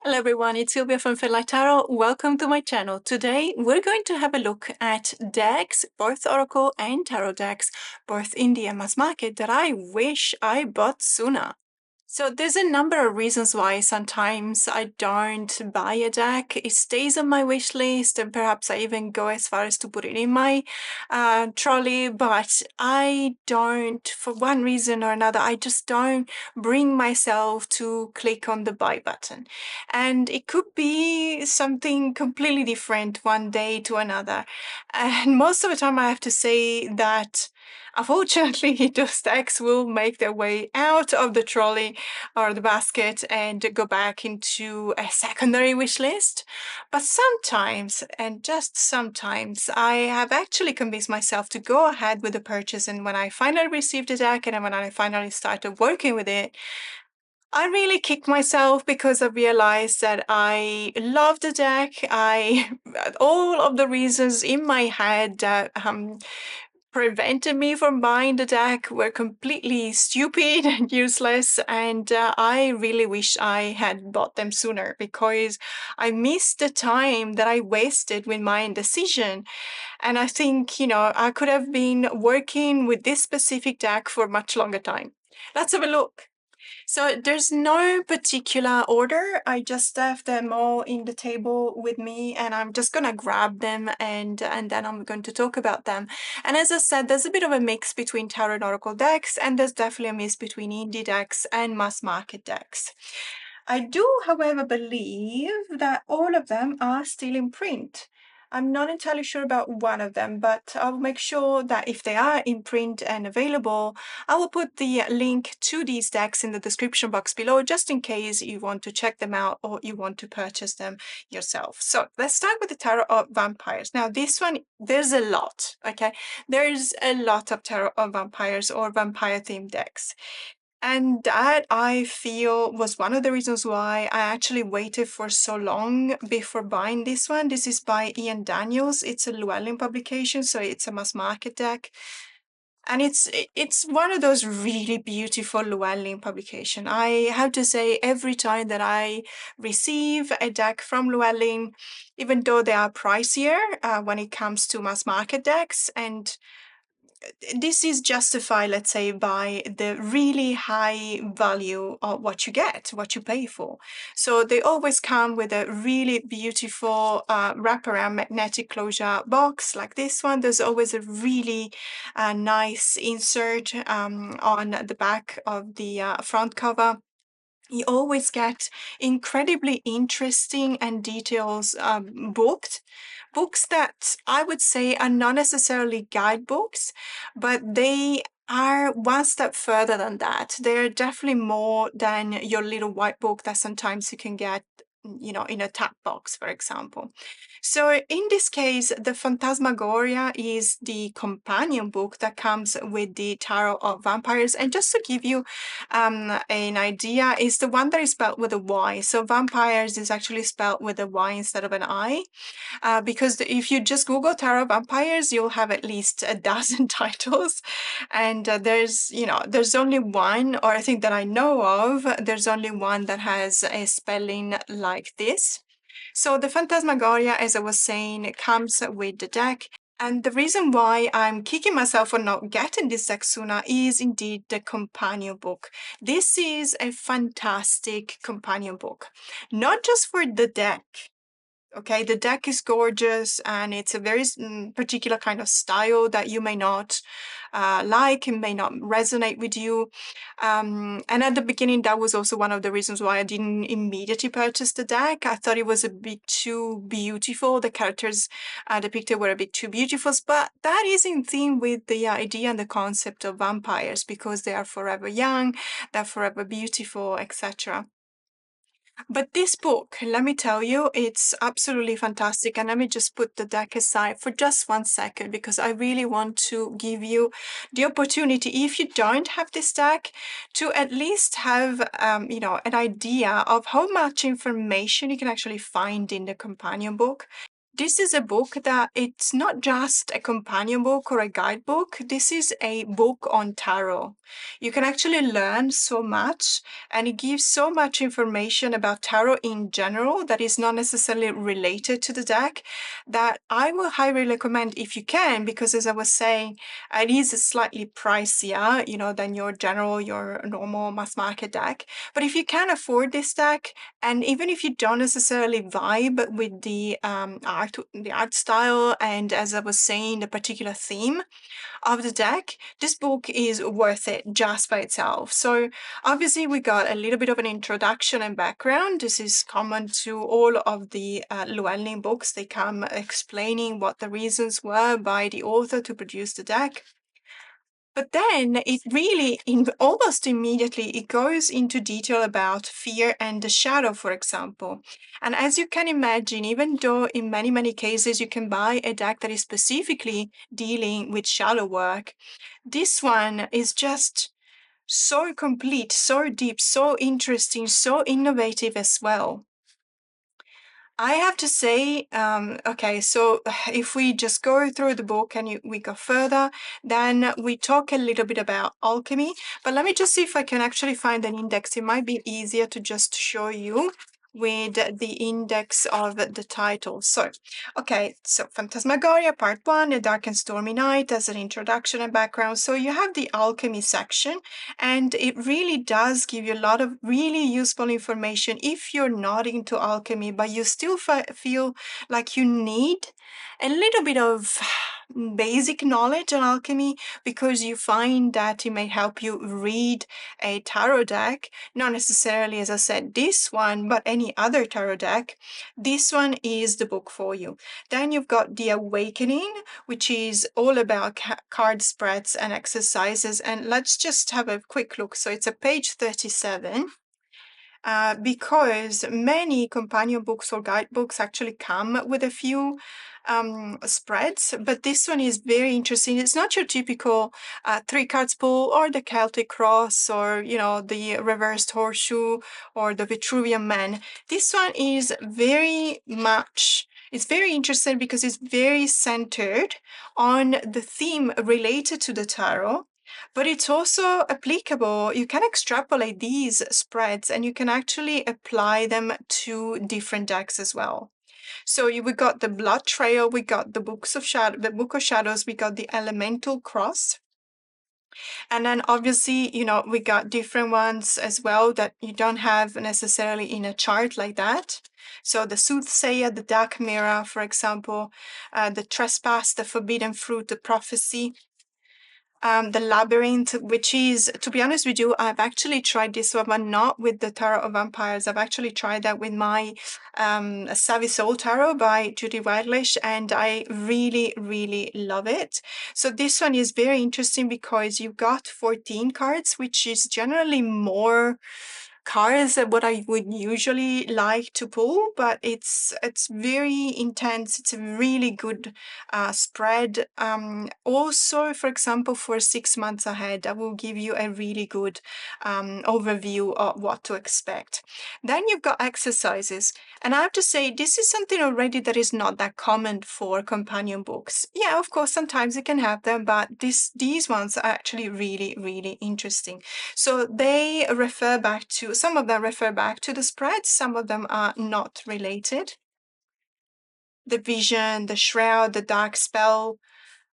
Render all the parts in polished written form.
Hello everyone, it's Sylvia from Tarot. Welcome to my channel. Today we're going to have a look at decks, both Oracle and Tarot decks, both in the mass market that I wish I bought sooner. So there's a number of reasons why sometimes I don't buy a deck. It stays on my wish list, and perhaps I even go as far as to put it in my trolley, but I don't, for one reason or another, I just don't bring myself to click on the buy button. And it could be something completely different one day to another. And most of the time I have to say that unfortunately, those decks will make their way out of the trolley or the basket and go back into a secondary wish list. But sometimes, and just sometimes, I have actually convinced myself to go ahead with the purchase. And when I finally received the deck and when I finally started working with it, I really kicked myself because I realized that I love the deck. All of the reasons in my head that prevented me from buying the deck were completely stupid and useless, and I really wish I had bought them sooner because I missed the time that I wasted with my indecision. And I think, I could have been working with this specific deck for a much longer time. Let's have a look. So there's no particular order. I just have them all in the table with me, and I'm just gonna grab them and then I'm going to talk about them. And as I said, there's a bit of a mix between Tarot and Oracle decks, and there's definitely a mix between indie decks and mass market decks. I do, however, believe that all of them are still in print. I'm not entirely sure about one of them, but I'll make sure that if they are in print and available, I will put the link to these decks in the description box below, just in case you want to check them out or you want to purchase them yourself. So let's start with the Tarot of Vampires. Now, this one, there's a lot, okay? There's a lot of Tarot of Vampires or vampire-themed decks. And that, I feel, was one of the reasons why I actually waited for so long before buying this one. This is by Ian Daniels. It's a Llewellyn publication, so it's a mass market deck. And it's one of those really beautiful Llewellyn publication. I have to say, every time that I receive a deck from Llewellyn, even though they are pricier when it comes to mass market decks, and this is justified, let's say, by the really high value of what you get, what you pay for. So they always come with a really beautiful wraparound magnetic closure box like this one. There's always a really nice insert on the back of the front cover. You always get incredibly interesting and details books that I would say are not necessarily guidebooks, but they are one step further than that. They're definitely more than your little white book that sometimes you can get, in a tap box, for example. So in this case, the Phantasmagoria is the companion book that comes with the Tarot of Vampires. And just to give you an idea, is the one that is spelled with a Y. So vampires is actually spelled with a Y instead of an I. Because if you just Google Tarot Vampires, you'll have at least a dozen titles. And there's only one, or I think that I know of, there's only one that has a spelling like this. So the Phantasmagoria, as I was saying, comes with the deck. And the reason why I'm kicking myself for not getting this deck sooner is indeed the companion book. This is a fantastic companion book, not just for the deck. Okay, the deck is gorgeous and it's a very particular kind of style that you may not like and may not resonate with you. And at the beginning, that was also one of the reasons why I didn't immediately purchase the deck. I thought it was a bit too beautiful. The characters depicted were a bit too beautiful, but that is in theme with the idea and the concept of vampires because they are forever young, they're forever beautiful, etc. But this book, let me tell you, it's absolutely fantastic. And let me just put the deck aside for just 1 second because I really want to give you the opportunity, if you don't have this deck, to at least have, an idea of how much information you can actually find in the companion book. This is a book that it's not just a companion book or a guidebook. This is a book on tarot. You can actually learn so much, and it gives so much information about tarot in general that is not necessarily related to the deck, that I will highly recommend if you can, because as I was saying, it is slightly pricier, than your normal mass market deck. But if you can afford this deck, and even if you don't necessarily vibe with the art style, and as I was saying, the particular theme of the deck, this book is worth it just by itself. So obviously we got a little bit of an introduction and background. This is common to all of the Llewellyn books. They come explaining what the reasons were by the author to produce the deck. But then it really, almost immediately, it goes into detail about fear and the shadow, for example. And as you can imagine, even though in many, many cases you can buy a deck that is specifically dealing with shadow work, this one is just so complete, so deep, so interesting, so innovative as well. I have to say, okay, so if we just go through the book and we go further, then we talk a little bit about alchemy. But let me just see if I can actually find an index. It might be easier to just show you with the index of the title. So, okay, so Phantasmagoria Part 1, A Dark and Stormy Night as an introduction and background. So you have the alchemy section, and it really does give you a lot of really useful information if you're not into alchemy, but you still feel like you need a little bit of basic knowledge on alchemy, because you find that it may help you read a tarot deck, not necessarily, as I said, this one, but any other tarot deck. This one is the book for you. Then you've got The Awakening, which is all about card spreads and exercises. And let's just have a quick look. So it's a page 37. Because many companion books or guidebooks actually come with a few spreads, but this one is very interesting. It's not your typical 3 cards pull or the Celtic cross or the reversed horseshoe or the Vitruvian man. This one is very much, it's very interesting because it's very centered on the theme related to the tarot, but it's also applicable. You can extrapolate these spreads and you can actually apply them to different decks as well. So we got the Blood Trail, we got the Book of Shadows, we got the Elemental Cross. And then obviously, we got different ones as well that you don't have necessarily in a chart like that. So the Soothsayer, the Dark Mirror, for example, the Trespass, the Forbidden Fruit, the Prophecy. The Labyrinth, which is, to be honest with you, I've actually tried this one, but not with the Tarot of Vampires. I've actually tried that with my Savvy Soul Tarot by Judy Whitelish, and I really, really love it. So this one is very interesting because you've got 14 cards, which is generally more cards than what I would usually like to pull, but it's very intense. It's a really good spread. Also, for example, for 6 months ahead, I will give you a really good overview of what to expect. Then you've got exercises. And I have to say, this is something already that is not that common for companion books. Yeah, of course, sometimes you can have them, but these ones are actually really, really interesting. So they refer back to, some of them refer back to the spreads, some of them are not related. The Vision, the Shroud, the Dark Spell.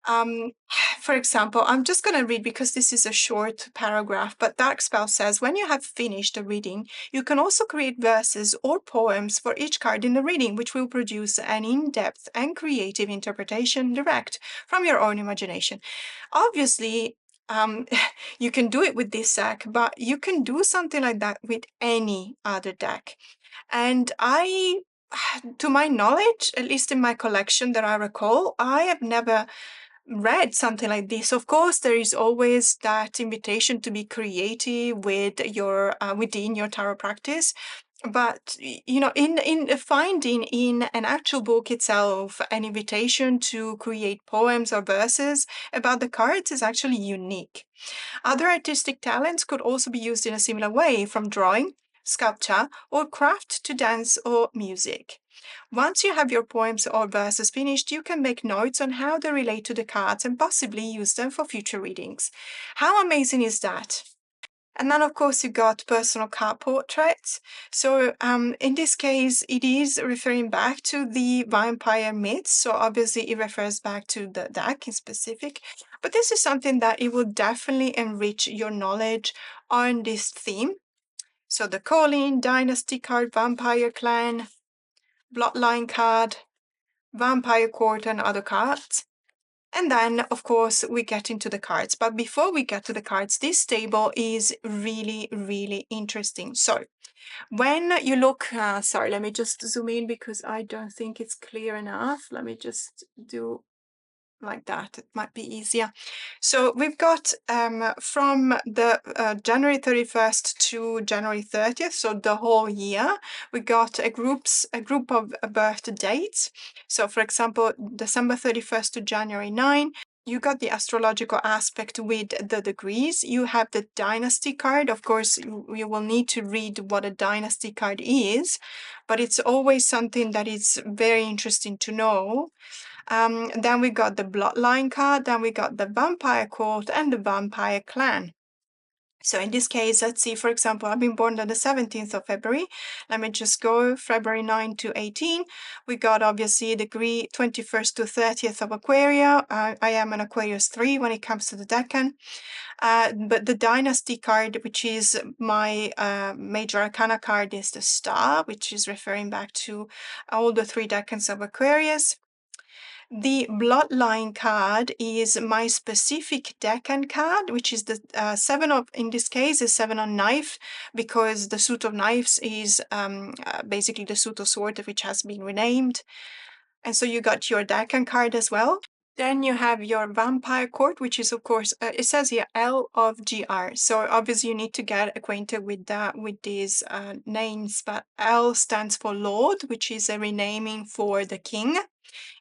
For example, I'm just going to read because this is a short paragraph, but Dark Spell says, when you have finished the reading, you can also create verses or poems for each card in the reading, which will produce an in-depth and creative interpretation direct from your own imagination. Obviously, you can do it with this deck, but you can do something like that with any other deck. And to my knowledge, at least in my collection that I recall, I have never read something like this. Of course, there is always that invitation to be creative with your within your tarot practice. But in finding in an actual book itself an invitation to create poems or verses about the cards is actually unique. Other artistic talents could also be used in a similar way, from drawing sculpture, or craft to dance or music. Once you have your poems or verses finished, you can make notes on how they relate to the cards and possibly use them for future readings. How amazing is that? And then, of course, you got personal card portraits. So in this case, it is referring back to the vampire myths. So obviously, it refers back to the deck in specific. But this is something that it will definitely enrich your knowledge on this theme. So the Colin, Dynasty card, Vampire Clan, Bloodline card, Vampire Court, and other cards. And then, of course, we get into the cards. But before we get to the cards, this table is really, really interesting. So when you look, sorry, let me just zoom in because I don't think it's clear enough. Let me just do like that. It might be easier. So we've got from the January 31st to January 30th, so the whole year, we got a group of birth dates. So for example, December 31st to January 9, you got the astrological aspect with the degrees. You have the dynasty card. Of course, you will need to read what a dynasty card is, but it's always something that is very interesting to know. Then we got the bloodline card, then we got the vampire court and the vampire clan. So in this case, let's see, for example, I've been born on the 17th of February. Let me just go February 9 to 18. We got obviously degree 21st to 30th of Aquaria. I am an Aquarius 3 when it comes to the decan. But the dynasty card, which is my major arcana card, is the star, which is referring back to all the 3 decans of Aquarius. The bloodline card is my specific decan card, which is the 7 of, in this case, is 7 on knife, because the suit of knives is basically the suit of sword, which has been renamed. And so you got your decan card as well. Then you have your vampire court, which is, of course, it says here L of GR. So obviously you need to get acquainted with these names, but L stands for Lord, which is a renaming for the king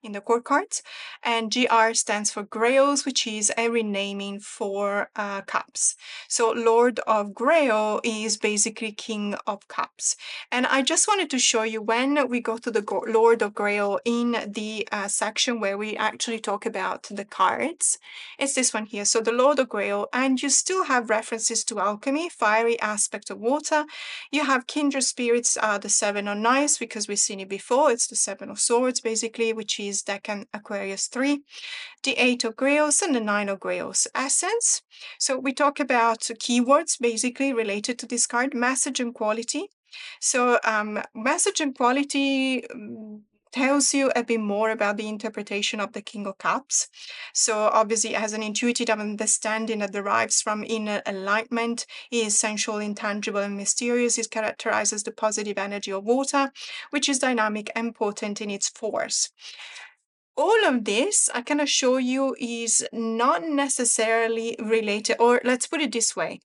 in the court cards, and GR stands for Grails, which is a renaming for cups. So Lord of Grail is basically King of Cups. And I just wanted to show you when we go to the Lord of Grail in the section where we actually talk about the cards. It's this one here. So the Lord of Grail, and you still have references to alchemy, fiery aspect of water. You have kindred spirits, the 7 of knives, because we've seen it before. It's the 7 of swords, basically, which is Decan Aquarius 3, the 8 of Grails, and the 9 of Grails. Essence. So we talk about keywords, basically, related to this card, message and quality. So message and quality tells you a bit more about the interpretation of the King of Cups. So obviously it has an intuitive understanding that derives from inner enlightenment, is sensual, intangible, and mysterious. It characterizes the positive energy of water, which is dynamic and potent in its force. All of this, I can assure you, is not necessarily related, or let's put it this way.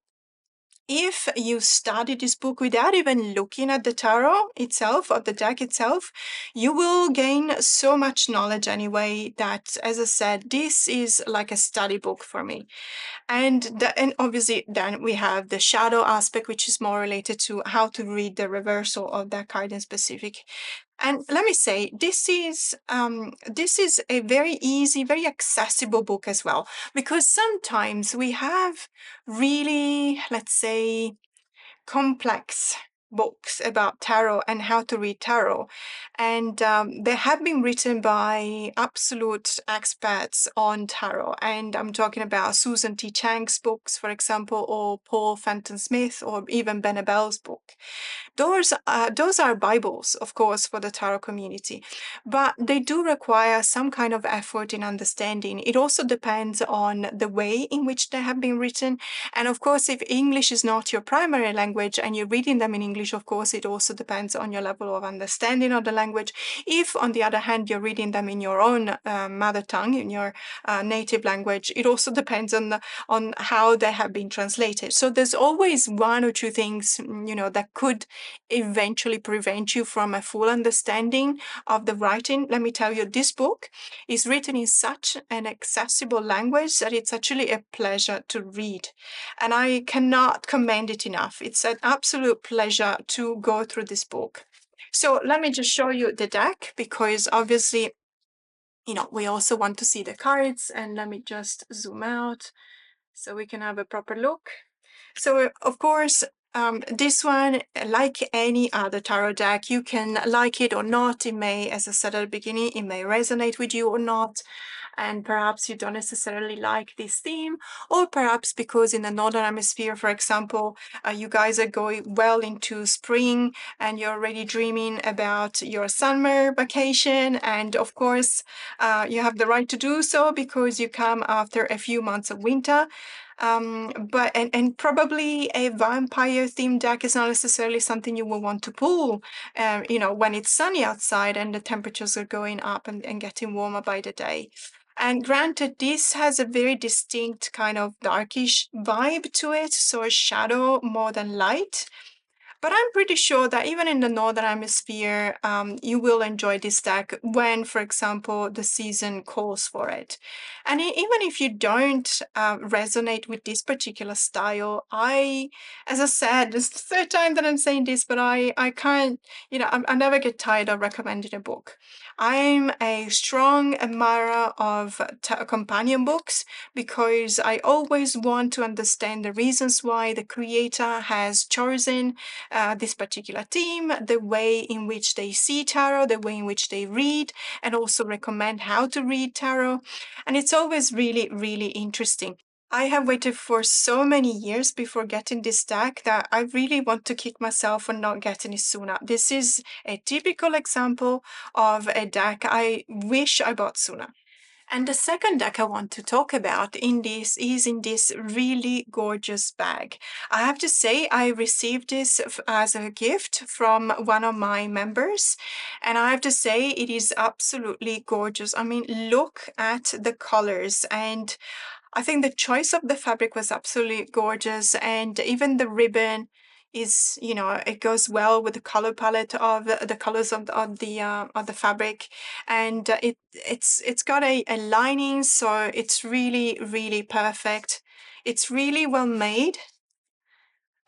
If you study this book without even looking at the tarot itself, or the deck itself, you will gain so much knowledge anyway that, as I said, this is like a study book for me. And obviously then we have the shadow aspect, which is more related to how to read the reversal of that card in specific. And let me say, this is a very easy, very accessible book as well, because sometimes we have really, let's say, complex books about tarot and how to read tarot. And they have been written by absolute experts on tarot. And I'm talking about Susan T. Chang's books, for example, or Paul Fenton Smith, or even Ben Abell's book. Those are Bibles, of course, for the tarot community, but they do require some kind of effort in understanding. It also depends on the way in which they have been written. And of course, if English is not your primary language and you're reading them in English, of course, it also depends on your level of understanding of the language. If, on the other hand, you're reading them in your own mother tongue, in your native language, it also depends on how they have been translated. So there's always one or two things, that could eventually prevent you from a full understanding of the writing. Let me tell you, this book is written in such an accessible language that it's actually a pleasure to read. And I cannot commend it enough. It's an absolute pleasure to go through this book. So let me just show you the deck, because obviously, we also want to see the cards. And let me just zoom out so we can have a proper look. So of course, this one, like any other tarot deck, you can like it or not. It may, as I said at the beginning, it may resonate with you or not. And perhaps you don't necessarily like this theme, or perhaps because in the Northern Hemisphere, for example, you guys are going well into spring and you're already dreaming about your summer vacation. And of course, you have the right to do so because you come after a few months of winter. But probably a vampire themed deck is not necessarily something you will want to pull, when it's sunny outside and the temperatures are going up and getting warmer by the day. And granted, this has a very distinct kind of darkish vibe to it, so a shadow more than light. But I'm pretty sure that even in the Northern Hemisphere, you will enjoy this deck when, for example, the season calls for it. And even if you don't resonate with this particular style, as I said, it's the third time that I'm saying this, but I can't, I never get tired of recommending a book. I'm a strong admirer of companion books because I always want to understand the reasons why the creator has chosen this particular theme, the way in which they see tarot, the way in which they read, and also recommend how to read tarot. And it's always really, really interesting. I have waited for so many years before getting this deck that I really want to kick myself for not getting it sooner. This is a typical example of a deck I wish I bought sooner. And the second deck I want to talk about is in this really gorgeous bag. I have to say, I received this as a gift from one of my members, and I have to say it is absolutely gorgeous. I mean, look at the colors, and I think the choice of the fabric was absolutely gorgeous, and even the ribbon is, it goes well with the color palette of the colors of the fabric, and it's got a lining, so it's really, really perfect. It's really well made.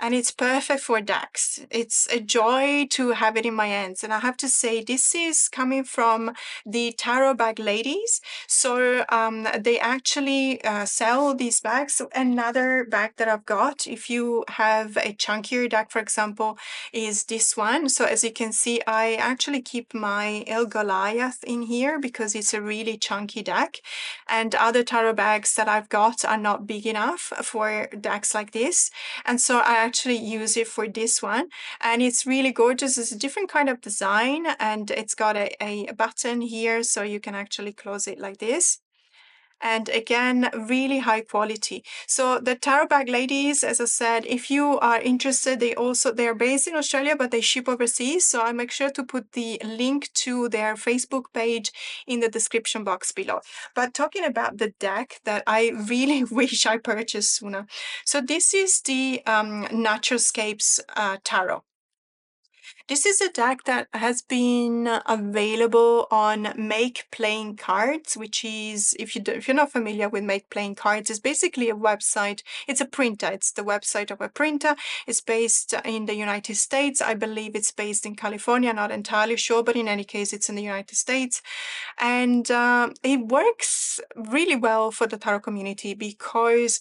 And it's perfect for decks. It's a joy to have it in my hands. And I have to say, this is coming from the Tarot Bag Ladies. So they actually sell these bags. So another bag that I've got, if you have a chunkier deck, for example, is this one. So as you can see, I actually keep my El Goliath in here because it's a really chunky deck. And other tarot bags that I've got are not big enough for decks like this. And so I actually use it for this one, and it's really gorgeous. It's a different kind of design, and it's got a button here so you can actually close it like this. And again, really high quality. So the Tarot Bag Ladies, as I said, if you are interested, they're based in Australia, but they ship overseas. So I make sure to put the link to their Facebook page in the description box below. But talking about the deck that I really wish I purchased sooner. So this is the Natural Scapes Tarot. This is a deck that has been available on Make Playing Cards, which is, if you're not familiar with Make Playing Cards, it's basically a website. It's a printer. It's the website of a printer. It's based in the United States. I believe it's based in California. Not entirely sure, but in any case, it's in the United States. And it works really well for the tarot community because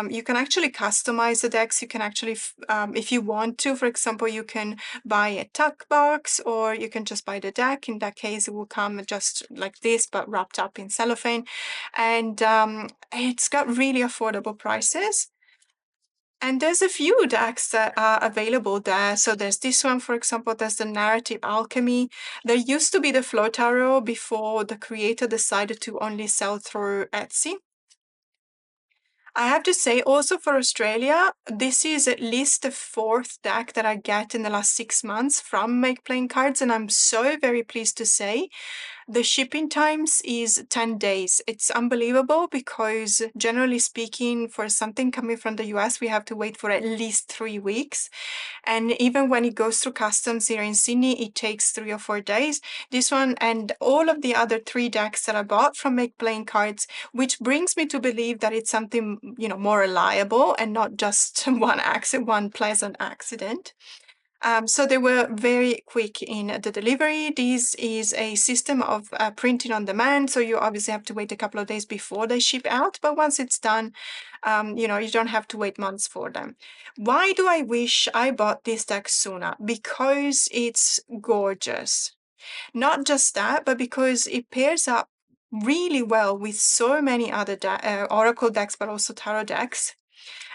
you can actually customize the decks. You can actually, if you want to, for example, you can buy a tuck box, or you can just buy the deck. In that case, it will come just like this, but wrapped up in cellophane. And it's got really affordable prices. And there's a few decks that are available there. So there's this one, for example, there's the Narrative Alchemy. There used to be the Flow Tarot before the creator decided to only sell through Etsy. I have to say, also for Australia, this is at least the fourth deck that I get in the last 6 months from Make Playing Cards, and I'm so very pleased to say the shipping times is 10 days. It's unbelievable because generally speaking, for something coming from the US, we have to wait for at least 3 weeks. And even when it goes through customs here in Sydney, it takes 3 or 4 days. This one and all of the other 3 decks that I bought from Make Playing Cards, which brings me to believe that it's something, more reliable and not just one pleasant accident. So they were very quick in the delivery. This is a system of printing on demand. So you obviously have to wait a couple of days before they ship out. But once it's done, you know, you don't have to wait months for them. Why do I wish I bought this deck sooner? Because it's gorgeous. Not just that, but because it pairs up really well with so many other Oracle decks, but also tarot decks.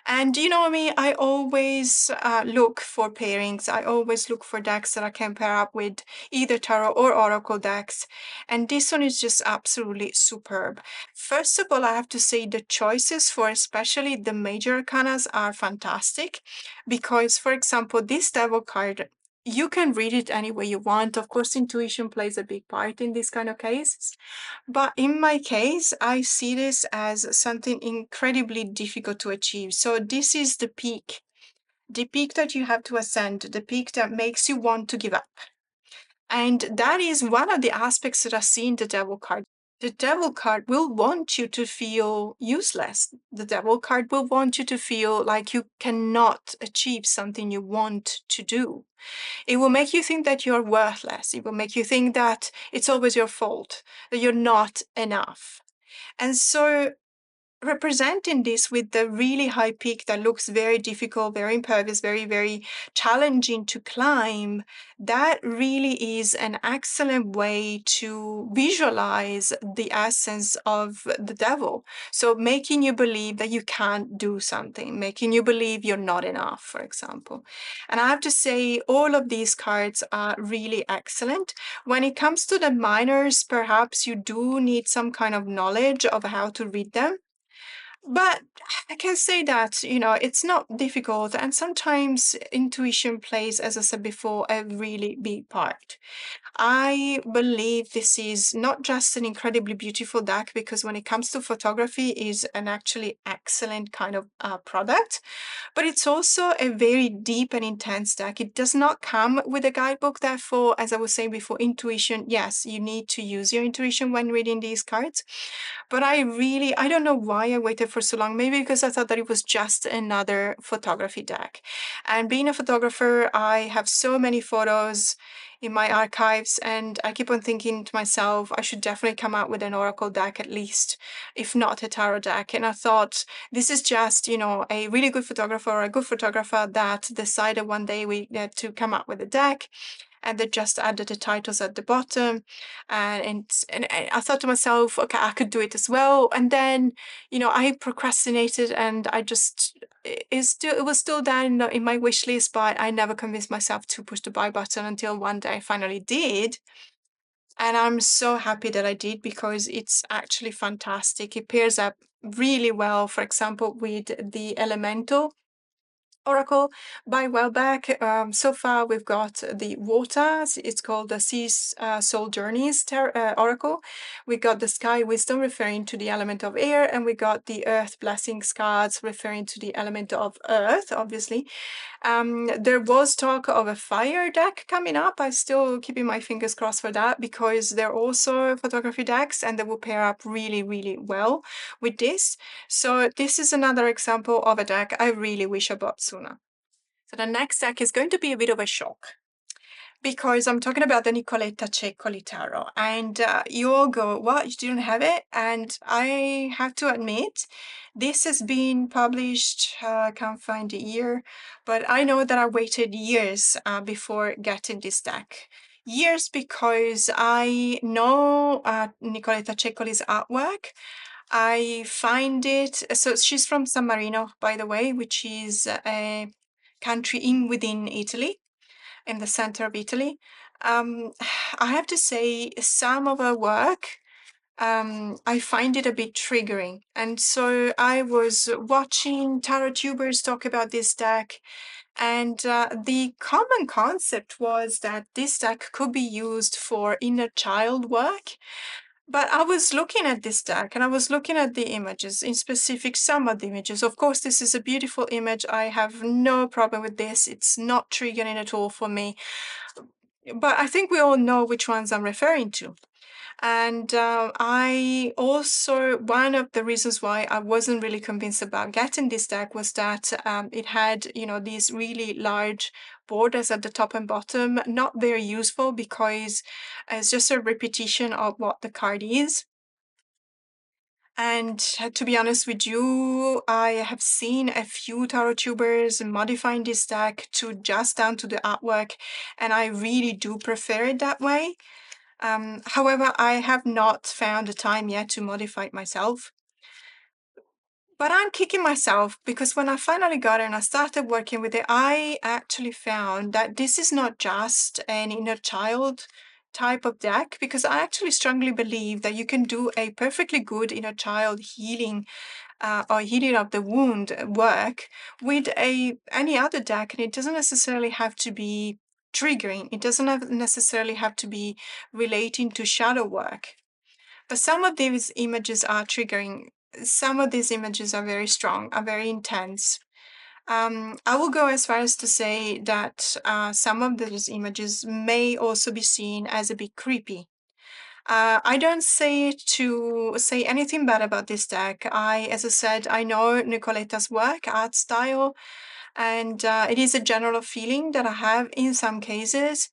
And you know me, I always look for pairings. I always look for decks that I can pair up with either tarot or oracle decks. And this one is just absolutely superb. First of all, I have to say the choices for especially the major arcanas are fantastic. Because, for example, this devil card, you can read it any way you want. Of course, intuition plays a big part in this kind of cases. But in my case, I see this as something incredibly difficult to achieve. So this is the peak that you have to ascend, the peak that makes you want to give up. And that is one of the aspects that I see in the devil card. The devil card will want you to feel useless. The devil card will want you to feel like you cannot achieve something you want to do. It will make you think that you're worthless. It will make you think that it's always your fault, that you're not enough. And so representing this with the really high peak that looks very difficult, very impervious, very, very challenging to climb, that really is an excellent way to visualize the essence of the devil. So making you believe that you can't do something, making you believe you're not enough, for example. And I have to say, all of these cards are really excellent. When it comes to the minors, perhaps you do need some kind of knowledge of how to read them. But I can say that, you know, it's not difficult. And sometimes intuition plays, as I said before, a really big part. I believe this is not just an incredibly beautiful deck, because when it comes to photography is an actually excellent kind of product, but it's also a very deep and intense deck. It does not come with a guidebook. Therefore, as I was saying before, intuition, yes, you need to use your intuition when reading these cards. But I don't know why I waited for so long. Maybe because I thought that it was just another photography deck. And being a photographer, I have so many photos in my archives, and I keep on thinking to myself, I should definitely come out with an oracle deck at least, if not a tarot deck. And I thought, this is just, you know, a really good photographer or a good photographer that decided one day to come out with a deck, and they just added the titles at the bottom. And I thought to myself, okay, I could do it as well. And then, you know, I procrastinated, and I just it was still there in my wish list, but I never convinced myself to push the buy button until one day I finally did. And I'm so happy that I did, because it's actually fantastic. It pairs up really well, for example, with the Elemental Oracle by Welbeck. So far, we've got the water. It's called the Seas Soul Journeys Oracle. We got the Sky Wisdom referring to the element of air, and we got the Earth Blessings cards referring to the element of earth, obviously. There was talk of a fire deck coming up. I'm still keeping my fingers crossed for that, because they're also photography decks and they will pair up really, really well with this. So this is another example of a deck I really wish I bought sooner. So the next deck is going to be a bit of a shock, because I'm talking about the Nicoletta Ceccoli Tarot. And you all go, what, you didn't have it? And I have to admit, this has been published, I can't find the year, but I know that I waited years before getting this deck. Years, because I know Nicoletta Ceccoli's artwork. I find it, so she's from San Marino, by the way, which is a country within Italy, in the center of Italy. I have to say, some of her work, I find it a bit triggering. And so I was watching tarot tubers talk about this deck, and the common concept was that this deck could be used for inner child work. But I was looking at this deck, and I was looking at the images, in specific some of the images. Of course, this is a beautiful image. I have no problem with this. It's not triggering at all for me. But I think we all know which ones I'm referring to. And I also, one of the reasons why I wasn't really convinced about getting this deck was that it had, you know, these really large borders at the top and bottom, not very useful because it's just a repetition of what the card is. And to be honest with you, I have seen a few tarot tubers modifying this deck to just down to the artwork, and I really do prefer it that way. However, I have not found the time yet to modify it myself. But I'm kicking myself because when I finally got it and I started working with it, I actually found that this is not just an inner child type of deck, because I actually strongly believe that you can do a perfectly good inner child healing or healing of the wound work with any other deck, and it doesn't necessarily have to be triggering. It doesn't necessarily have to be relating to shadow work. But some of these images are triggering. Some of these images are very strong, are very intense. I will go as far as to say that some of these images may also be seen as a bit creepy. I don't say to say anything bad about this deck. As I said, I know Nicoletta's work, art style, and it is a general feeling that I have in some cases.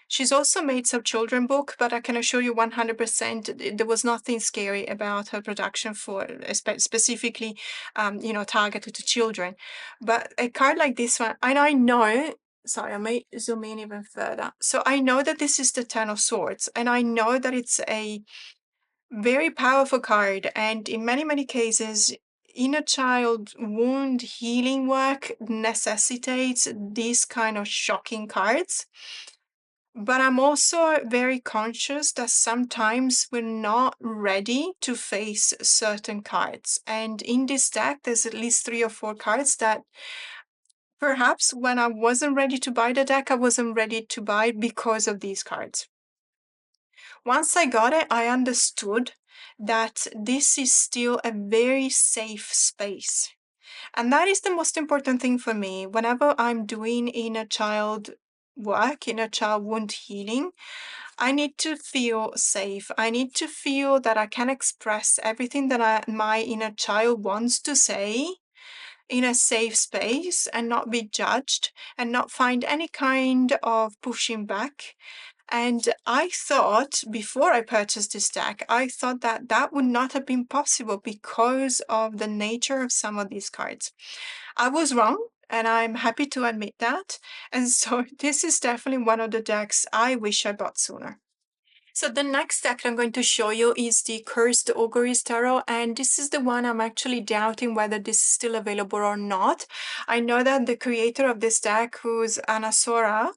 She's also made some children book, but I can assure you 100% there was nothing scary about her production for specifically, targeted to children. But a card like this one, and I know, sorry, I may zoom in even further. So I know that this is the Ten of Swords, and I know that it's a very powerful card. And in many, many cases, inner child wound healing work necessitates these kind of shocking cards. But I'm also very conscious that sometimes we're not ready to face certain cards. And in this deck, there's at least 3 or 4 cards that perhaps when I wasn't ready to buy the deck, I wasn't ready to buy because of these cards. Once I got it, I understood that this is still a very safe space. And that is the most important thing for me. Whenever I'm doing inner child work, inner child wound healing, I need to feel safe. I need to feel that I can express everything that my inner child wants to say in a safe space and not be judged and not find any kind of pushing back. And I thought, before I purchased this deck, I thought that that would not have been possible because of the nature of some of these cards. I was wrong, and I'm happy to admit that. And so this is definitely one of the decks I wish I bought sooner. So the next deck I'm going to show you is the Cursed Auguries Tarot, and this is the one I'm actually doubting whether this is still available or not. I know that the creator of this deck, who's Anasora,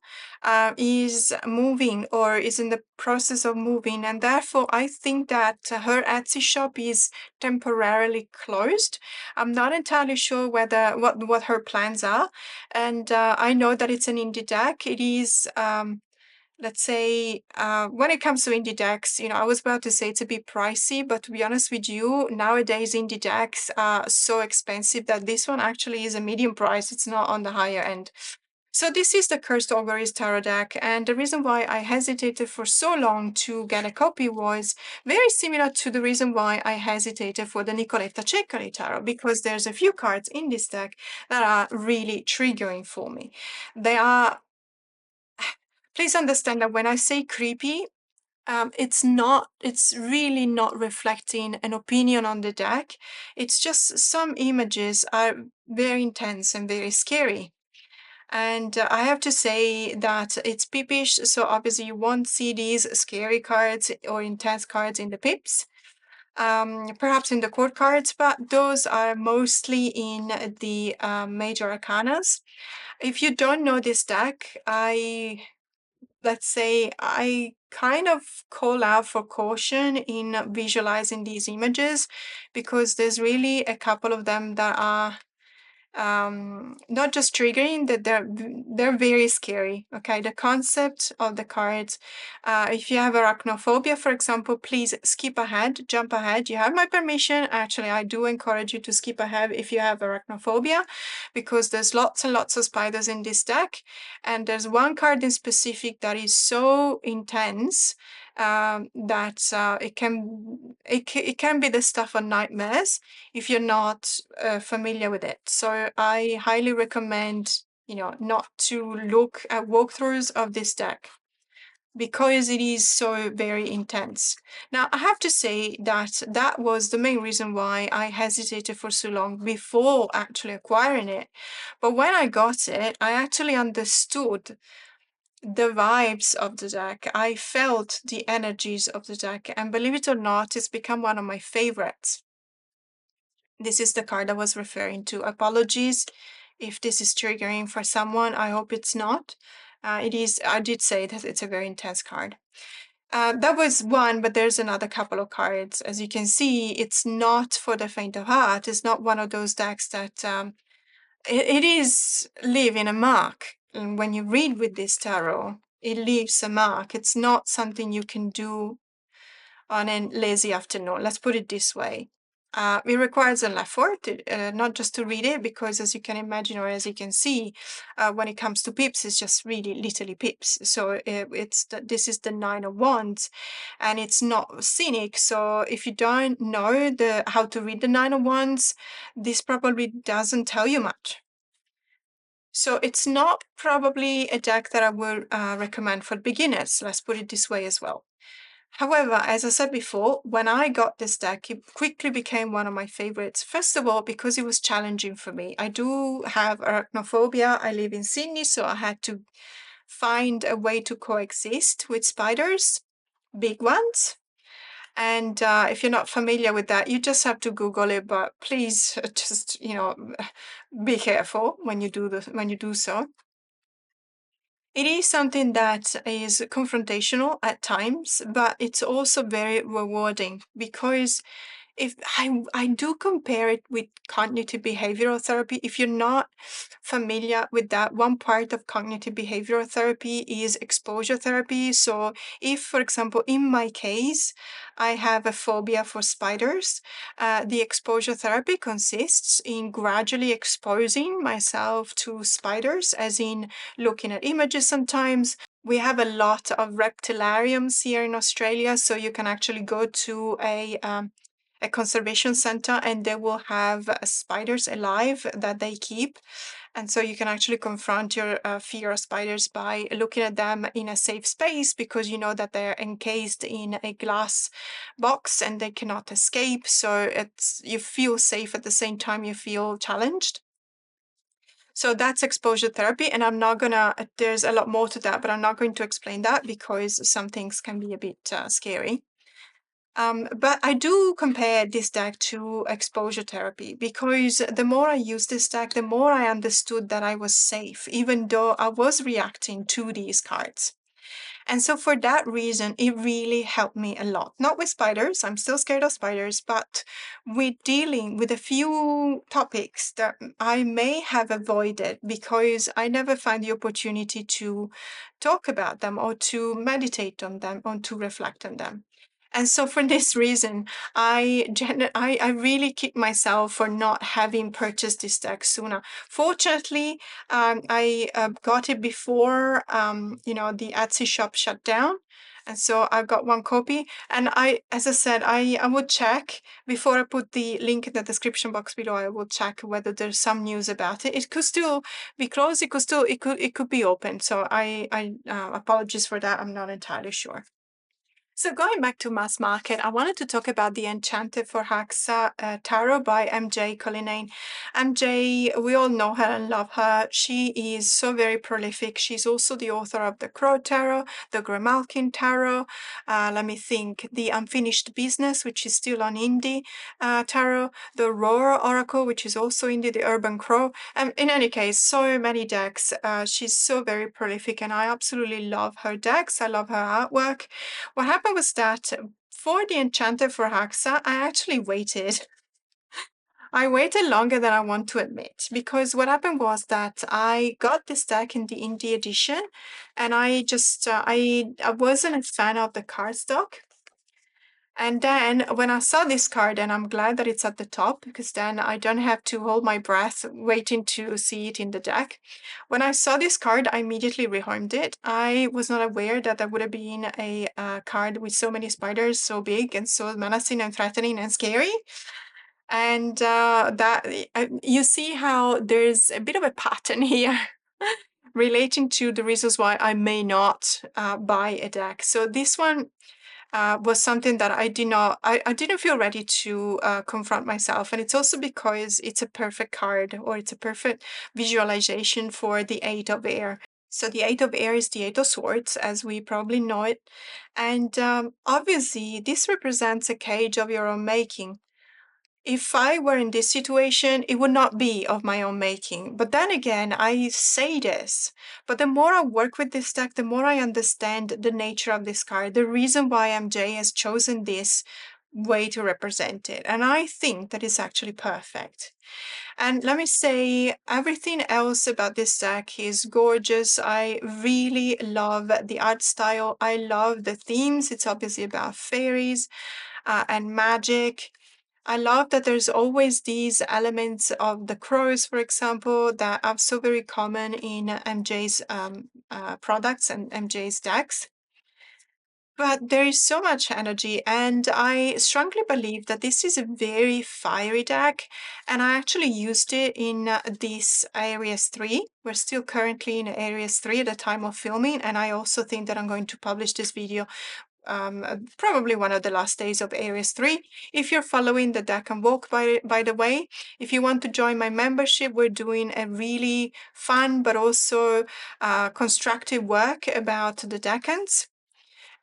is moving or is in the process of moving, and therefore I think that her Etsy shop is temporarily closed. I'm not entirely sure what her plans are, and I know that it's an indie deck. It is let's say, when it comes to indie decks, I was about to say it's a bit pricey, but to be honest with you, nowadays indie decks are so expensive that this one actually is a medium price. It's not on the higher end. So this is the Cursed Auguries Tarot deck, and the reason why I hesitated for so long to get a copy was very similar to the reason why I hesitated for the Nicoletta Ceccoli Tarot, because there's a few cards in this deck that are really triggering for me. They are Please understand that when I say creepy, it's really not reflecting an opinion on the deck. It's just some images are very intense and very scary. And I have to say that it's pipish, so obviously you won't see these scary cards or intense cards in the pips. Perhaps in the court cards, but those are mostly in the major arcanas. If you don't know this deck, let's say I kind of call out for caution in visualizing these images, because there's really a couple of them that are not just triggering, that they're very scary. Okay, the concept of the cards, if you have arachnophobia, for example, please skip ahead, jump ahead. You have my permission. Actually, I do encourage you to skip ahead if you have arachnophobia, because there's lots and lots of spiders in this deck, and there's one card in specific that is so intense that it can be the stuff of nightmares if you're not familiar with it. So I highly recommend not to look at walkthroughs of this deck because it is so very intense. Now, I have to say that that was the main reason why I hesitated for so long before actually acquiring it. But when I got it, I actually understood the vibes of the deck. I felt the energies of the deck, and believe it or not, it's become one of my favorites. This is the card I was referring to. Apologies if this is triggering for someone. I hope it's not. It is. I did say that it's a very intense card. That was one, but there's another couple of cards. As you can see, it's not for the faint of heart. It's not one of those decks that it is leaving a mark. And when you read with this tarot, it leaves a mark. It's not something you can do on a lazy afternoon. Let's put it this way. It requires an effort, not just to read it, because as you can imagine or as you can see, when it comes to pips, it's just really literally pips. So this is the Nine of Wands, and it's not scenic. So if you don't know how to read the Nine of Wands, this probably doesn't tell you much. So it's not probably a deck that I would recommend for beginners. Let's put it this way as well. However, as I said before, when I got this deck, it quickly became one of my favorites. First of all, because it was challenging for me. I do have arachnophobia. I live in Sydney, so I had to find a way to coexist with spiders, big ones. And if you're not familiar with that, you just have to Google it. But please, just be careful when you do so. It is something that is confrontational at times, but it's also very rewarding because if I do compare it with cognitive behavioral therapy. If you're not familiar with that, one part of cognitive behavioral therapy is exposure therapy. So if, for example, in my case, I have a phobia for spiders, the exposure therapy consists in gradually exposing myself to spiders, as in looking at images sometimes. We have a lot of reptilariums here in Australia, so you can actually go to a conservation center and they will have spiders alive that they keep. And so you can actually confront your fear of spiders by looking at them in a safe space because you know that they're encased in a glass box and they cannot escape. So you feel safe at the same time you feel challenged. So that's exposure therapy. And there's a lot more to that, but I'm not going to explain that because some things can be a bit scary. But I do compare this deck to exposure therapy because the more I used this deck, the more I understood that I was safe, even though I was reacting to these cards. And so for that reason, it really helped me a lot. Not with spiders, I'm still scared of spiders, but with dealing with a few topics that I may have avoided because I never find the opportunity to talk about them or to meditate on them or to reflect on them. And so for this reason, I really kick myself for not having purchased this deck sooner. Fortunately, I got it before the Etsy shop shut down. And so I got one copy. And as I said, I would check before I put the link in the description box below. I will check whether there's some news about it. It could still be closed. It could be open. So I apologies for that. I'm not entirely sure. So going back to mass market, I wanted to talk about the Enchanted for Haaka tarot by MJ Cullinane. MJ, we all know her and love her. She is so very prolific. She's also the author of the Crow Tarot, the Grimalkin Tarot, let me think, the Unfinished Business, which is still on indie tarot, the Aurora Oracle, which is also indie, the Urban Crow. In any case, so many decks. She's so very prolific and I absolutely love her decks. I love her artwork. What happened was that for the Enchanted for Haaka, I actually waited. I waited longer than I want to admit because what happened was that I got this deck in the indie edition and I just, I wasn't a fan of the cardstock. And then when I saw this card, and I'm glad that it's at the top because then I don't have to hold my breath waiting to see it in the deck. When I saw this card, I immediately rehomed it. I was not aware that there would have been a card with so many spiders, so big and so menacing and threatening and scary. And you see how there's a bit of a pattern here. relating to the reasons why I may not buy a deck. So this one was something that I didn't feel ready to confront myself. And it's also because it's a perfect card, or it's a perfect visualization for the Eight of Air. So the Eight of Air is the Eight of Swords, as we probably know it. And obviously, this represents a cage of your own making. If I were in this situation, it would not be of my own making. But then again, I say this, but the more I work with this deck, the more I understand the nature of this card, the reason why MJ has chosen this way to represent it. And I think that it's actually perfect. And let me say, everything else about this deck is gorgeous. I really love the art style. I love the themes. It's obviously about fairies and magic. I love that there's always these elements of the crows, for example, that are so very common in MJ's products and MJ's decks. But there is so much energy, and I strongly believe that this is a very fiery deck, and I actually used it in this Aries 3. We're still currently in Aries 3 at the time of filming, and I also think that I'm going to publish this video probably one of the last days of Aries 3. If you're following the Deck and Walk, by the way, if you want to join my membership, we're doing a really fun but also constructive work about the Decans.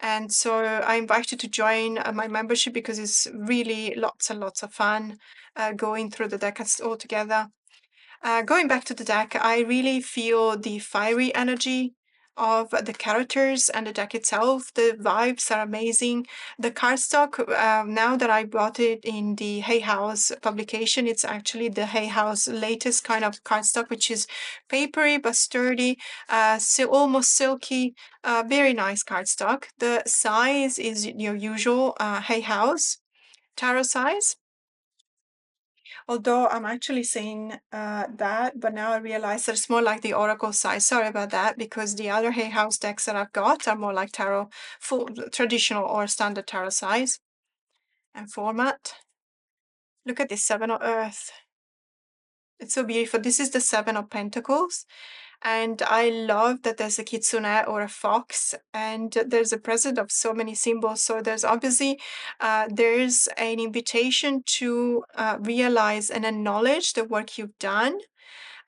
And so I invite you to join my membership because it's really lots and lots of fun going through the Decans all together. Going back to the deck, I really feel the fiery energy of the characters and the deck itself. The vibes are amazing. The cardstock, now that I bought it in the Hay House publication, it's actually the Hay House latest kind of cardstock, which is papery but sturdy, almost silky, very nice cardstock. The size is your usual Hay House tarot size. Although I'm actually saying that, but now I realize that it's more like the Oracle size. Sorry about that, because the other Hay House decks that I've got are more like tarot, full traditional or standard tarot size and format. Look at this Seven of Earth. It's so beautiful. This is the Seven of Pentacles. And I love that there's a kitsune or a fox, and there's a present of so many symbols. So there's obviously, there's an invitation to realize and acknowledge the work you've done.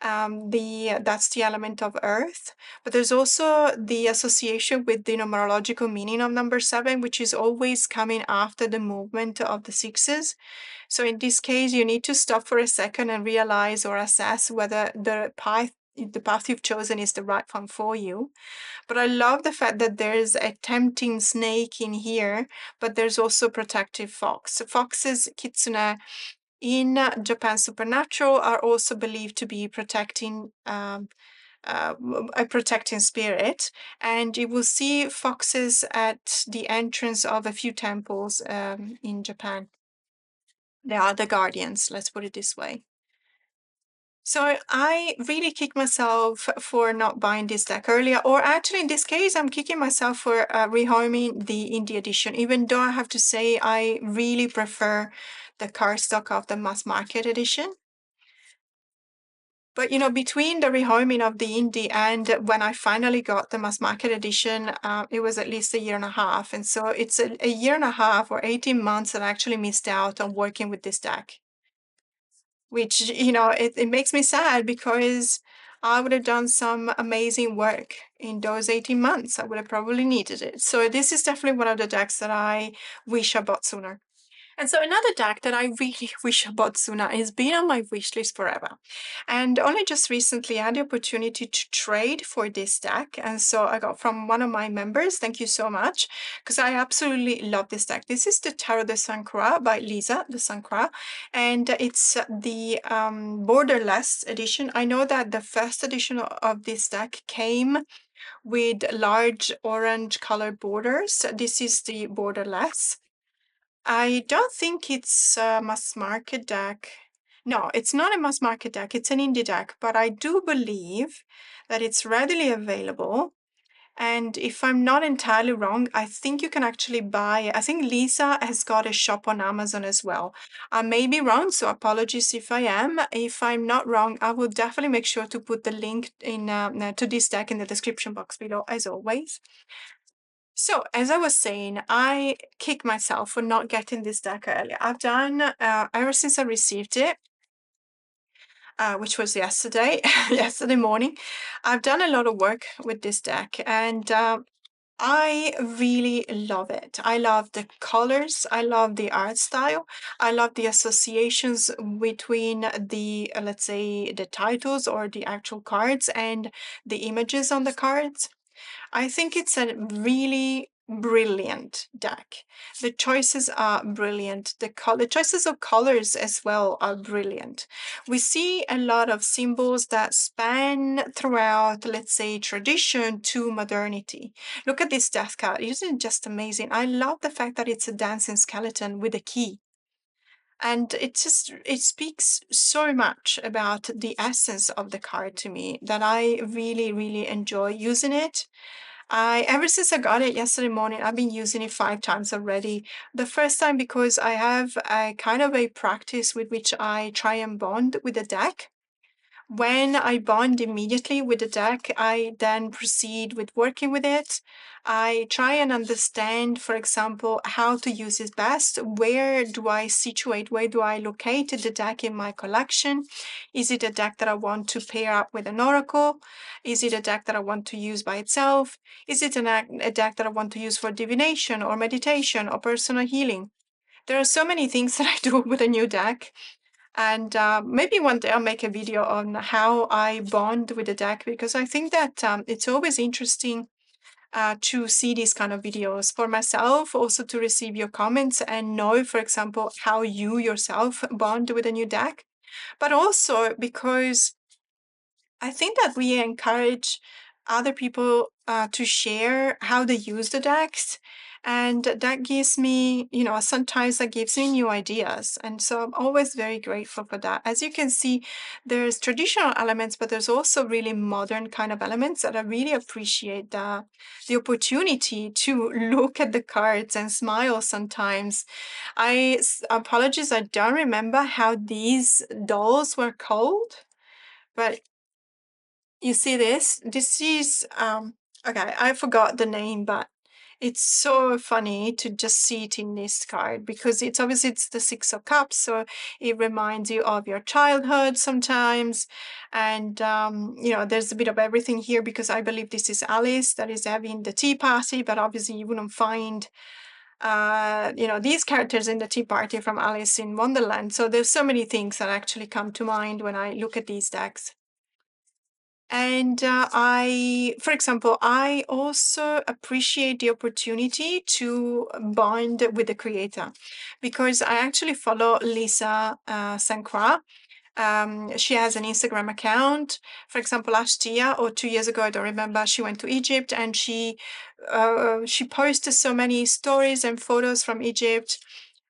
That's the element of earth, but there's also the association with the numerological meaning of number 7, which is always coming after the movement of the sixes. So in this case, you need to stop for a second and realize or assess whether the path you've chosen is the right one for you. But I love the fact that there's a tempting snake in here, but there's also protective fox. Foxes, kitsune, in Japan Supernatural are also believed to be protecting a protecting spirit, and you will see foxes at the entrance of a few temples in Japan. They are the guardians, let's put it this way. So I really kick myself for not buying this deck earlier, or actually in this case, I'm kicking myself for rehoming the indie edition, even though I have to say I really prefer the cardstock of the mass market edition. But, you know, between the rehoming of the indie and when I finally got the mass market edition, it was at least a year and a half. And so it's a year and a half or 18 months that I actually missed out on working with this deck, which, you know, it makes me sad because I would have done some amazing work in those 18 months. I would have probably needed it. So this is definitely one of the decks that I wish I bought sooner. And so another deck that I really wish I bought sooner has been on my wish list forever. And only just recently I had the opportunity to trade for this deck. And so I got from one of my members, thank you so much, because I absolutely love this deck. This is the Tarot de Saint Croix by Lisa de Saint Croix, and it's the borderless edition. I know that the first edition of this deck came with large orange colored borders. This is the borderless. I don't think it's a mass market deck. No, it's not a mass market deck. It's an indie deck, but I do believe that it's readily available And if I'm not entirely wrong, I think you can actually buy it. I think Lisa has got a shop on Amazon as well. I may be wrong, so apologies if I am. If I'm not wrong, I will definitely make sure to put the link in to this deck in the description box below, as always. So, as I was saying, I kick myself for not getting this deck earlier. I've done, ever since I received it, which was yesterday, yesterday morning, I've done a lot of work with this deck, and I really love it. I love the colors. I love the art style. I love the associations between the, let's say, the titles or the actual cards and the images on the cards. I think it's a really brilliant deck. The choices are brilliant. The choices of colors as well are brilliant. We see a lot of symbols that span throughout, let's say, tradition to modernity. Look at this death card. Isn't it just amazing? I love the fact that it's a dancing skeleton with a key. And it speaks so much about the essence of the card to me that I really, really enjoy using it. Ever since I got it yesterday morning, I've been using it 5 times already. The first time because I have a kind of a practice with which I try and bond with the deck. When I bond immediately with the deck, I then proceed with working with it. I try and understand, for example, how to use it best. Where do I situate, where do I locate the deck in my collection? Is it a deck that I want to pair up with an oracle? Is it a deck that I want to use by itself? Is it a deck that I want to use for divination or meditation or personal healing? There are so many things that I do with a new deck. And maybe one day I'll make a video on how I bond with the deck, because I think that it's always interesting to see these kind of videos for myself, also to receive your comments and know, for example, how you yourself bond with a new deck. But also because I think that we encourage other people to share how they use the decks. And that gives me, sometimes that gives me new ideas. And so I'm always very grateful for that. As you can see, there's traditional elements, but there's also really modern kind of elements that I really appreciate the opportunity to look at the cards and smile sometimes. Apologize, I don't remember how these dolls were called, but you see this? This is okay, I forgot the name, but it's so funny to just see it in this card because it's obviously it's the Six of Cups, so it reminds you of your childhood sometimes. And there's a bit of everything here because I believe this is Alice that is having the tea party, but obviously you wouldn't find these characters in the tea party from Alice in Wonderland. So there's so many things that actually come to mind when I look at these decks. And for example, I also appreciate the opportunity to bond with the creator because I actually follow Lisa Sankra. She has an Instagram account. For example, last year or 2 years ago, I don't remember, she went to Egypt and she posted so many stories and photos from Egypt.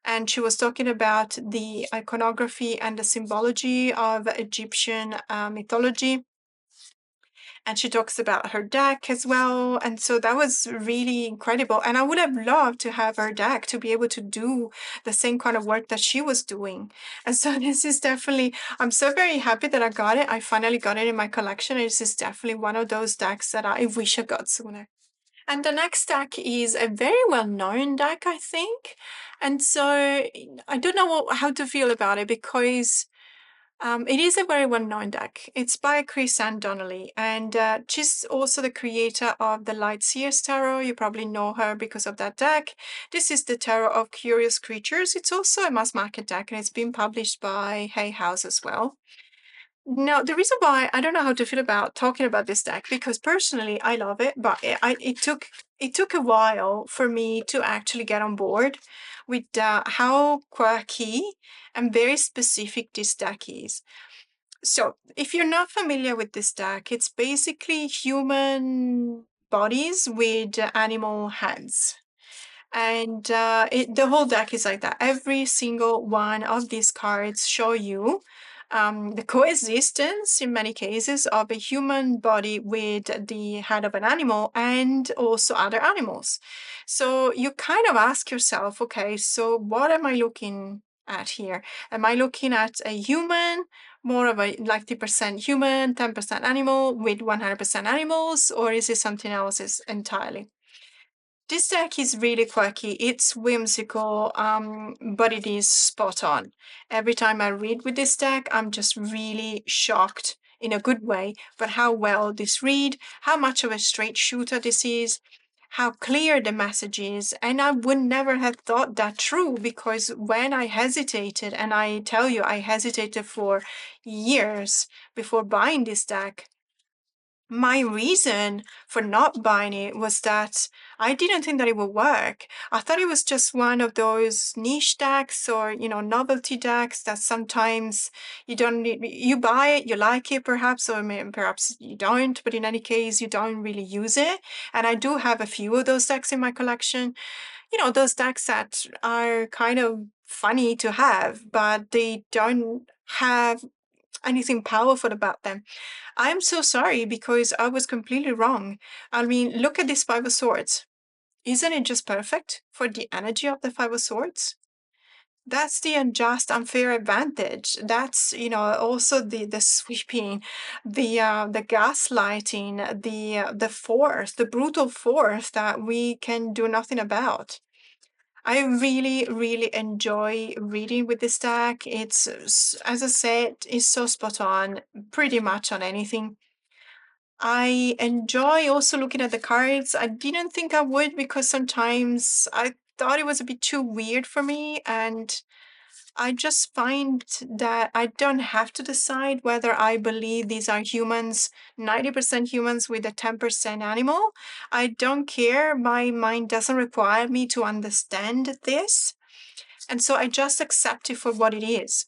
And she was talking about the iconography and the symbology of Egyptian mythology, and she talks about her deck as well. And so that was really incredible. And I would have loved to have her deck to be able to do the same kind of work that she was doing. And so this is definitely, I'm so very happy that I got it. I finally got it in my collection. This is definitely one of those decks that I wish I got sooner. And the next deck is a very well-known deck, I think. And so I don't know how to feel about it because it is a very well-known deck. It's by Chris Ann Donnelly, and she's also the creator of the Light Seers Tarot. You probably know her because of that deck. This is the Tarot of Curious Creatures. It's also a mass market deck, and it's been published by Hay House as well. Now, the reason why I don't know how to feel about talking about this deck, because personally I love it, but it took a while for me to actually get on board with how quirky and very specific this deck is. So, if you're not familiar with this deck, it's basically human bodies with animal hands. And the whole deck is like that. Every single one of these cards show you the coexistence in many cases of a human body with the head of an animal and also other animals. So you kind of ask yourself, okay, so what am I looking at here? Am I looking at a human, more of a 90% human, 10% animal with 100% animals, or is it something else entirely? This deck is really quirky. It's whimsical, but it is spot on. Every time I read with this deck, I'm just really shocked in a good way, but how well this read, how much of a straight shooter this is, how clear the message is. And I would never have thought that true, because when I hesitated, and I tell you, I hesitated for years before buying this deck, my reason for not buying it was that I didn't think that it would work. I thought it was just one of those niche decks or, novelty decks that sometimes you don't need, you buy it, you like it perhaps, or perhaps you don't, but in any case, you don't really use it. And I do have a few of those decks in my collection. Those decks that are kind of funny to have, but they don't have anything powerful about them. I'm so sorry because I was completely wrong. I mean, look at this Five of Swords. Isn't it just perfect for the energy of the Five of Swords? That's the unjust, unfair advantage. That's, also the sweeping, the gaslighting, the force, the brutal force that we can do nothing about. I really, really enjoy reading with this deck. It's, as I said, it's so spot on, pretty much on anything. I enjoy also looking at the cards. I didn't think I would, because sometimes I thought it was a bit too weird for me, and I just find that I don't have to decide whether I believe these are humans, 90% humans with a 10% animal. I don't care. My mind doesn't require me to understand this. And so I just accept it for what it is.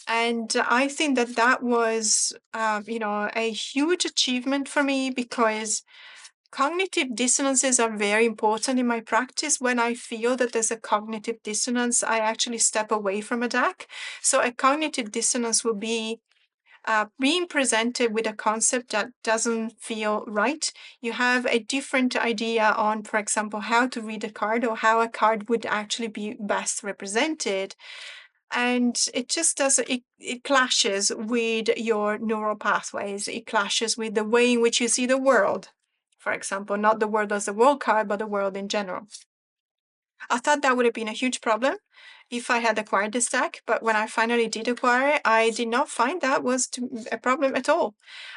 And I think that that was, a huge achievement for me, because cognitive dissonances are very important in my practice. When I feel that there's a cognitive dissonance, I actually step away from a deck. So a cognitive dissonance will be being presented with a concept that doesn't feel right. You have a different idea on, for example, how to read a card or how a card would actually be best represented. And it just doesn't, it clashes with your neural pathways. It clashes with the way in which you see the world. For example, not the world as a world card, but the world in general. I thought that would have been a huge problem if I had acquired this deck, but when I finally did acquire it, I did not find that was a problem at all.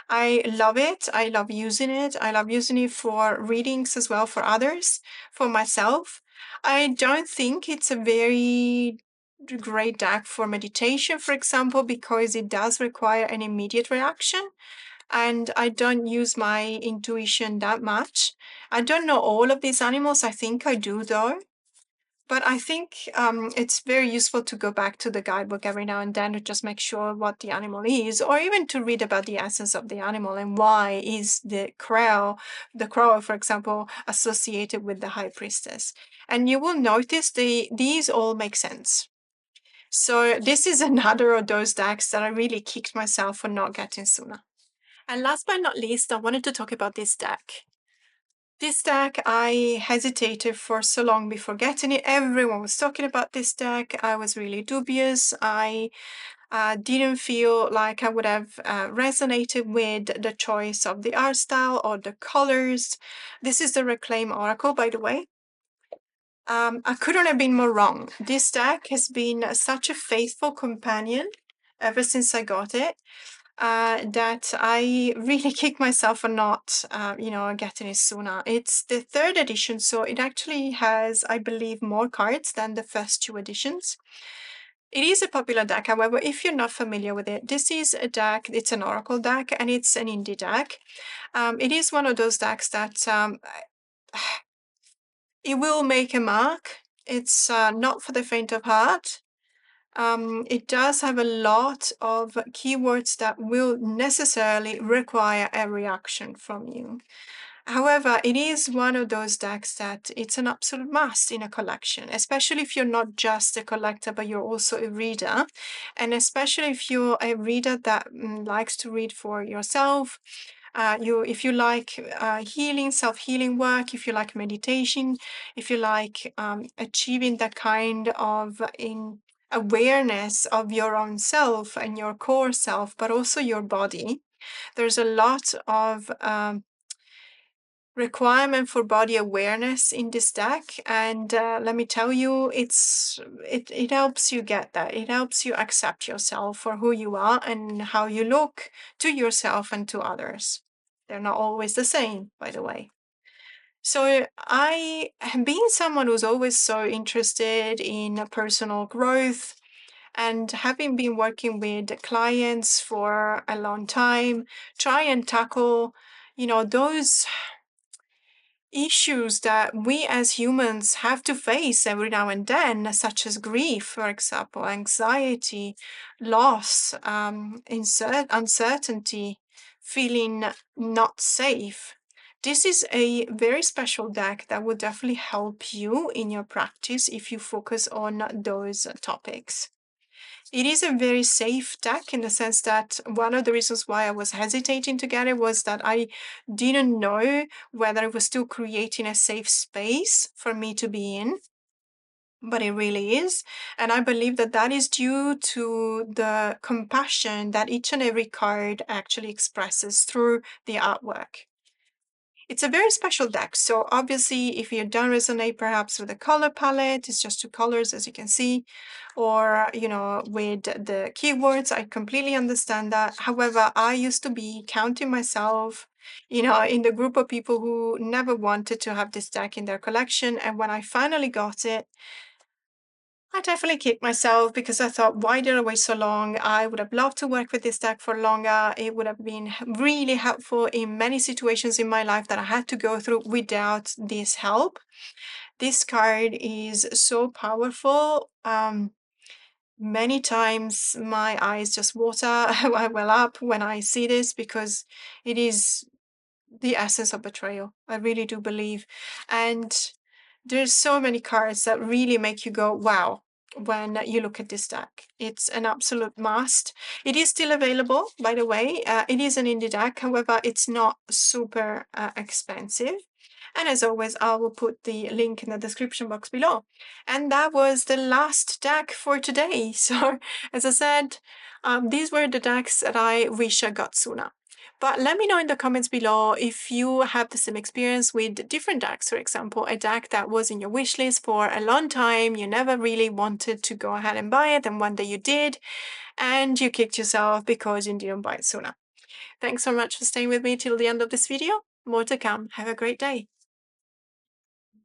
I love it. I love using it. I love using it for readings as well, for others, for myself. I don't think it's a very great deck for meditation, for example, because it does require an immediate reaction. And I don't use my intuition that much. I don't know all of these animals. I think I do, though. But I think it's very useful to go back to the guidebook every now and then to just make sure what the animal is, or even to read about the essence of the animal and why is the crow, for example, associated with the high priestess. And you will notice these all make sense. So this is another of those decks that I really kicked myself for not getting sooner. And last but not least, I wanted to talk about this deck. This deck, I hesitated for so long before getting it. Everyone was talking about this deck. I was really dubious. I didn't feel like I would have resonated with the choice of the art style or the colors. This is the Reclaim Oracle, by the way. I couldn't have been more wrong. This deck has been such a faithful companion ever since I got it. That I really kick myself for not, getting it sooner. It's the third edition, so it actually has, I believe, more cards than the first two editions. It is a popular deck, however, if you're not familiar with it, this is a deck, it's an Oracle deck, and it's an indie deck. It is one of those decks that it will make a mark. It's not for the faint of heart. It does have a lot of keywords that will necessarily require a reaction from you. However, it is one of those decks that it's an absolute must in a collection, especially if you're not just a collector, but you're also a reader. And especially if you're a reader that likes to read for yourself, if you like healing, self-healing work, if you like meditation, if you like achieving that kind of awareness of your own self and your core self, but also your body, there's a lot of requirement for body awareness in this deck, and let me tell you, it helps you get that. It helps you accept yourself for who you are and how you look to yourself and to others. They're not always the same, by the way. So I, being someone who's always so interested in personal growth, and having been working with clients for a long time, try and tackle, those issues that we as humans have to face every now and then, such as grief, for example, anxiety, loss, uncertainty, feeling not safe. This is a very special deck that will definitely help you in your practice if you focus on those topics. It is a very safe deck in the sense that one of the reasons why I was hesitating to get it was that I didn't know whether it was still creating a safe space for me to be in, but it really is. And I believe that that is due to the compassion that each and every card actually expresses through the artwork. It's a very special deck. So obviously, if you don't resonate perhaps with the color palette, it's just two colors, as you can see, or, with the keywords, I completely understand that. However, I used to be counting myself, in the group of people who never wanted to have this deck in their collection. And when I finally got it, I definitely kicked myself because I thought, why did I wait so long? I would have loved to work with this deck for longer. It would have been really helpful in many situations in my life that I had to go through without this help. This card is so powerful. Many times my eyes just water well up when I see this because it is the essence of betrayal. I really do believe. And there's so many cards that really make you go, wow, when you look at this deck. It's an absolute must. It is still available, by the way. It is an indie deck. However, it's not super expensive. And as always, I will put the link in the description box below. And that was the last deck for today. So, as I said, these were the decks that I wish I got sooner. But let me know in the comments below if you have the same experience with different decks. For example, a deck that was in your wish list for a long time, you never really wanted to go ahead and buy it, and one day you did, and you kicked yourself because you didn't buy it sooner. Thanks so much for staying with me till the end of this video. More to come. Have a great day.